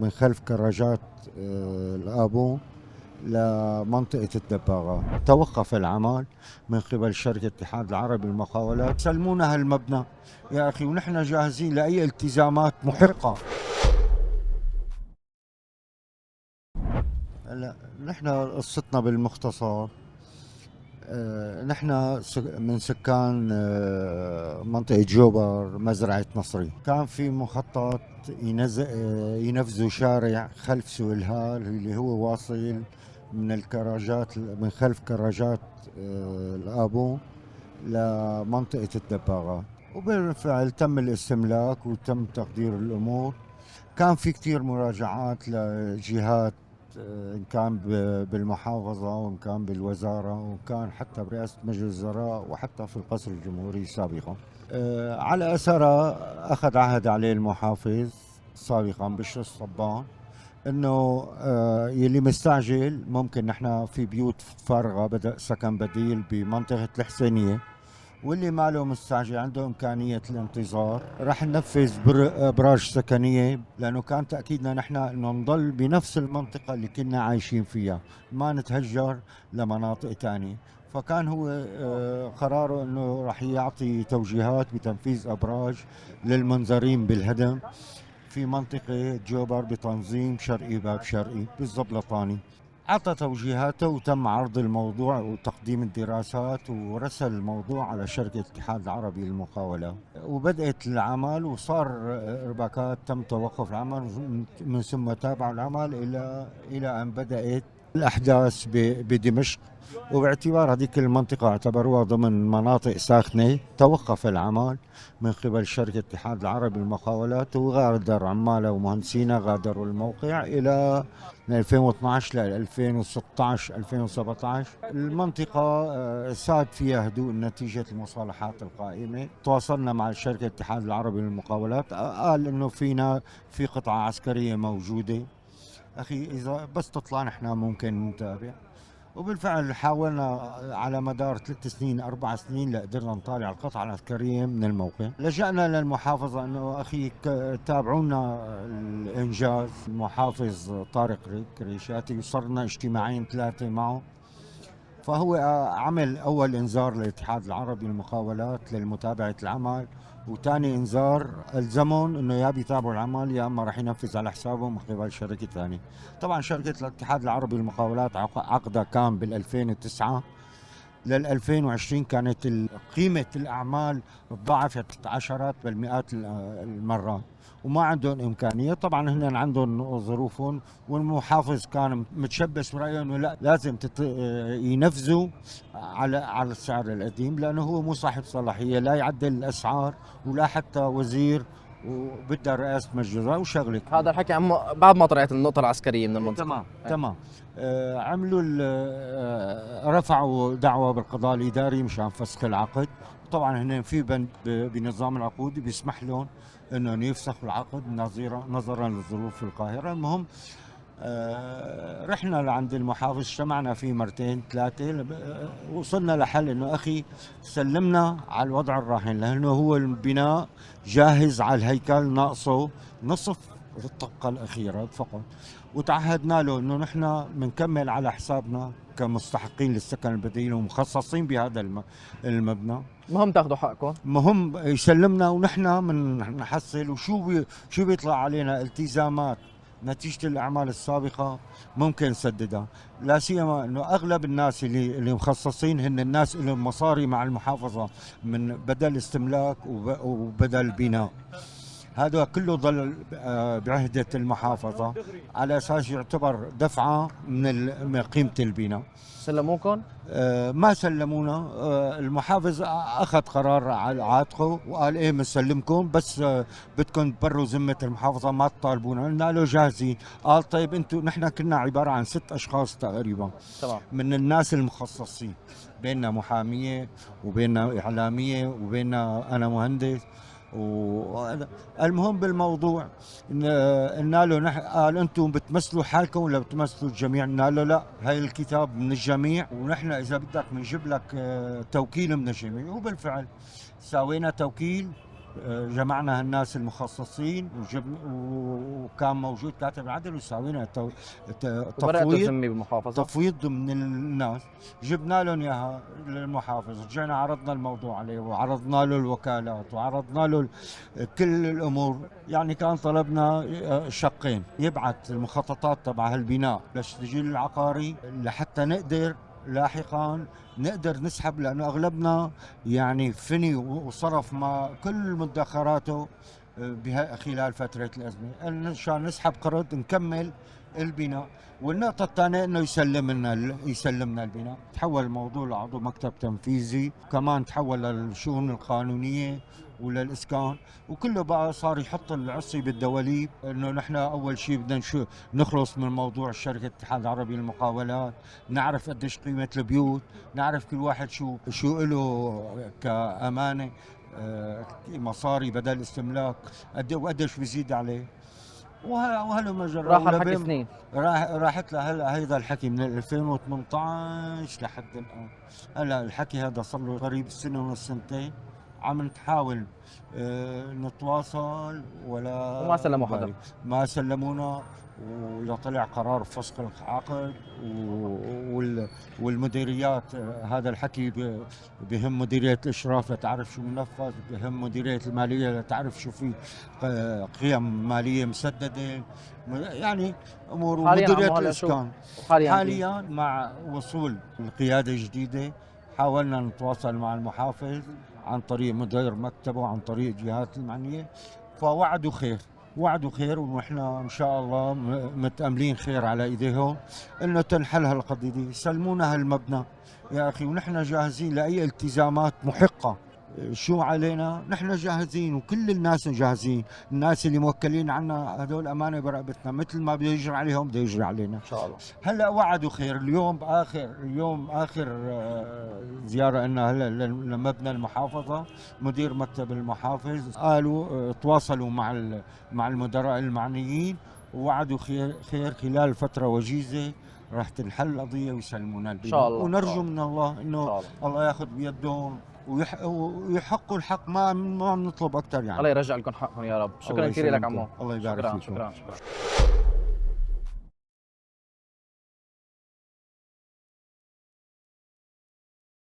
من خلف كراجات الآبو لمنطقة الدباغات. توقف العمل من قبل شركة الاتحاد العربي للمقاولات. سلمونا هالمبنى يا أخي ونحن جاهزين لأي التزامات محرقة. هلا نحن قصتنا بالمختصر، نحن من سكان منطقة جوبر مزرعة نصري. كان في مخطط ينفذوا شارع خلف سوق الهال اللي هو واصل من الكراجات، من خلف كراجات الآبو لمنطقة الدباغات. وبالفعل تم الاستملاك وتم تقدير الأمور. كان في كتير مراجعات لجهات، إن كان بالمحافظة وإن كان بالوزارة وإن كان حتى برئاسة مجلس الوزراء وحتى في القصر الجمهوري سابقا. على أثرها أخذ عهد عليه المحافظ سابقا بشر الصبان انه يلي مستعجل ممكن. نحن في بيوت فارغة بدأ سكن بديل بمنطقة الحسينية، واللي ما له مستعجل عنده إمكانية الانتظار. رح ننفذ أبراج سكنية، لأنه كان تأكيدنا نحن أنه نضل بنفس المنطقة اللي كنا عايشين فيها، ما نتهجر لمناطق تانية. فكان هو قراره أنه رح يعطي توجيهات بتنفيذ أبراج للمنظرين بالهدم في منطقة جوبر بتنظيم شرقي باب شرقي بالزبلطاني. أعطى توجيهاته وتم عرض الموضوع وتقديم الدراسات ورسل الموضوع على شركة الاتحاد العربي للمقاولة، وبدأت العمل وصار رباكات. تم توقف العمل من ثم تابع العمل إلى أن بدأت الأحداث بدمشق. وباعتبار هذيك المنطقة اعتبروها ضمن مناطق ساخنة، توقف العمل من قبل شركة الاتحاد العربي للمقاولات، وغادر عمالة ومهندسين غادروا الموقع إلى من 2012 ل 2016 2017. المنطقة ساد فيها هدوء نتيجة المصالحات القائمة. تواصلنا مع شركة الاتحاد العربي للمقاولات، قال إنه في قطعة عسكرية موجودة. أخي إذا بس تطلع نحن ممكن نتابع. وبالفعل حاولنا على مدار 3 سنين 4 سنين لقدرنا نطالع القطعة العسكرية من الموقع. لجأنا للمحافظة انه اخي تابعونا الانجاز. المحافظ طارق كريشاتي وصرنا اجتماعين 3 معه، فهو عمل اول انذار للاتحاد العربي للمقاولات لمتابعة العمل، وثاني انذار الزمهم انه يا بيتابعوا العمل يا اما راح ينفذ على حسابهم من قبل شركه ثانيه. طبعا شركه الاتحاد العربي للمقاولات عقدها كان بال 2009 لل 2020، كانت قيمه الاعمال تضاعفت عشرات بل مئات المرات، وما عندهم امكانيه. طبعا هن عندهم ظروفهم، والمحافظ كان متشبث برايه انه لا لازم ينفذوا على السعر القديم، لانه هو مو صاحب صلاحيه لا يعدل الاسعار ولا حتى وزير، وبدها رئاسة مجلس وشغلك. هذا الحكي عم بعد ما طلعت النقطة العسكرية من المنطقة. تمام تمام. عملوا رفعوا دعوة بالقضاء الإداري مشان فسخ العقد. طبعا هن في بند بنظام العقود بيسمح لهم انه يفسخوا العقد نظرا للظروف في القاهرة. المهم رحنا لعند المحافظ، اجتمعنا فيه مرتين 3، وصلنا لحل انه اخي سلمنا على الوضع الراهن، لانه هو البناء جاهز على الهيكل، ناقصه نصف الطبقة الأخيرة فقط. وتعهدنا له انه نحن بنكمل على حسابنا كمستحقين للسكن البديل ومخصصين بهذا المبنى. مهم تاخذوا حقكم، مهم يسلمنا ونحن بنحصل. شو بيطلع علينا التزامات نتيجة الأعمال السابقة ممكن نسددها. لا سيما أنه أغلب الناس اللي مخصصين هن الناس لهم مصاري مع المحافظة من بدل استملاك وبدل بناء. هذا كله ظل بعهدة المحافظة على أساس يعتبر دفعة من قيمة البناء. سلموكم؟ ما سلمونا. المحافظ أخذ قرار على عاتقه وقال إيه بنسلمكم، بس بدكم تبروا ذمة المحافظة ما تطالبونا. قلنا له جاهزين. قال طيب أنتم، نحن كنا عبارة عن 6 أشخاص تقريبا تمام من الناس المخصصين، بيننا محامية وبيننا إعلامية وبيننا أنا مهندس. المهم بالموضوع قلنا له قال انتم بتمثلوا حالكم ولا بتمثلوا الجميع؟ قلنا له لا، هاي الكتاب من الجميع، ونحن اذا بدك بنجيب لك توكيل من الجميع. وبالفعل سوينا توكيل جمعنا الناس المخصصين وكان موجود كاتب العدل وساوينا وبدأتوا تفويض تسمي بالمحافظة؟ تفويض من الناس، جبنا لهم اياها للمحافظ، رجعنا عرضنا الموضوع عليه وعرضنا له الوكالات وعرضنا له كل الامور. يعني كان طلبنا شقين، يبعث المخططات تبع هالبناء للتسجيل العقاري لحتى نقدر لاحقا نقدر نسحب، لانه اغلبنا يعني فني وصرف ما كل مدخراته خلال فتره الازمه، عشان نسحب قرض نكمل البناء. والنقطة الثانية انه يسلمنا البناء. تحول الموضوع لعضو مكتب تنفيذي، كمان تحول للشؤون القانونية وللإسكان، وكله بقى صار يحط العصي بالدواليب انه نحن اول شيء بدنا نخلص من موضوع شركة الاتحاد العربي للمقاولات، نعرف قديش قيمة البيوت، نعرف كل واحد شو له كأمانة مصاري بدل استملاك وقديش بيزيد عليه. وهلا مجرى راح الحكي سنين. راحت لهلا هيدا الحكي من 2018 لحد الان. هلا الحكي هذا صار له قريب سنه ونص سنتين، عم نحاول نتواصل وما سلموا حدا. ما سلمونا، وطلع قرار فسخ العقد والمديريات. هذا الحكي بهم مديرية الإشراف لتعرف شو منفذ، بهم مديرية المالية لتعرف شو في قيم مالية مسددة، يعني أمور. مديرية الإسكان حاليا مع وصول القيادة الجديدة حاولنا نتواصل مع المحافظ عن طريق مدير مكتبه، عن طريق الجهات المعنية، فوعدوا خير، وعدوا خير، ونحن ان شاء الله متأملين خير على ايديهم انه تنحل هالقضيه دي، يسلمونا هالمبنى يا اخي، ونحن جاهزين لاي التزامات محقه. شو علينا؟ نحن جاهزين وكل الناس جاهزين، الناس اللي موكلين عنا هذول امانه برقبتنا، مثل ما بده يجري عليهم بده يجري علينا ان شاء الله. هلا وعدوا خير. اليوم اخر زياره لنا هلا لمبنى المحافظه، مدير مكتب المحافظ قالوا تواصلوا مع المدراء المعنيين ووعدوا خير خلال فتره وجيزه راح تنحل القضيه ويسلمونا البناء ان شاء الله. ونرجو من الله انه الله ياخذ بيدهم ويحقوا الحق، ما بنطلب اكثر يعني. الله يرجع لكم حقكم يا رب. شكرا كثير لك عمو. الله يبارك فيكم. شكرا.